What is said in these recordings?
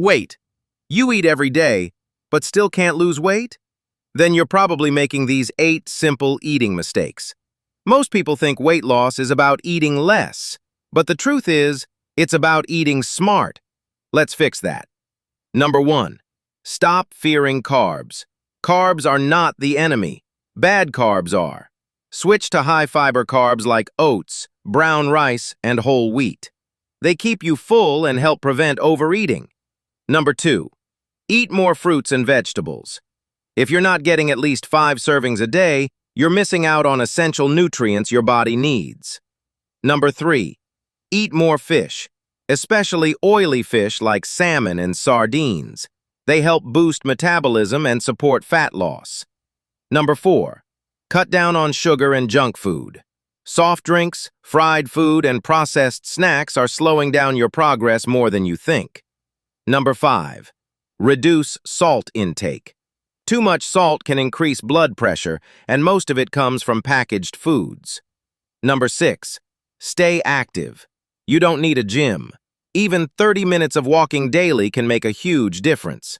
Wait, you eat every day, but still can't lose weight? Then you're probably making these 8 simple eating mistakes. Most people think weight loss is about eating less, but the truth is, it's about eating smart. Let's fix that. Number 1. Stop fearing carbs. Carbs are not the enemy. Bad carbs are. Switch to high-fiber carbs like oats, brown rice, and whole wheat. They keep you full and help prevent overeating. Number 2. Eat more fruits and vegetables. If you're not getting at least 5 servings a day, you're missing out on essential nutrients your body needs. Number 3. Eat more fish, especially oily fish like salmon and sardines. They help boost metabolism and support fat loss. Number 4. Cut down on sugar and junk food. Soft drinks, fried food, and processed snacks are slowing down your progress more than you think. Number 5. Reduce salt intake. Too much salt can increase blood pressure, and most of it comes from packaged foods. Number 6. Stay active. You don't need a gym. Even 30 minutes of walking daily can make a huge difference.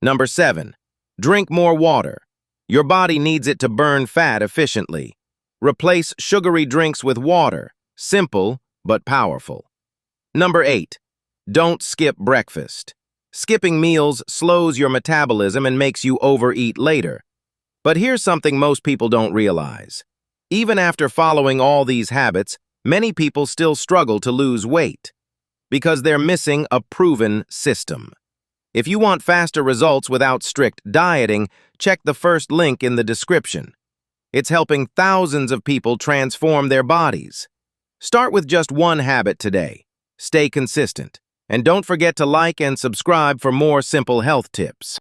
Number 7. Drink more water. Your body needs it to burn fat efficiently. Replace sugary drinks with water. Simple, but powerful. Number 8. Don't skip breakfast. Skipping meals slows your metabolism and makes you overeat later. But here's something most people don't realize. Even after following all these habits, many people still struggle to lose weight because they're missing a proven system. If you want faster results without strict dieting, check the first link in the description. It's helping thousands of people transform their bodies. Start with just one habit today. Stay consistent. And don't forget to like and subscribe for more simple health tips.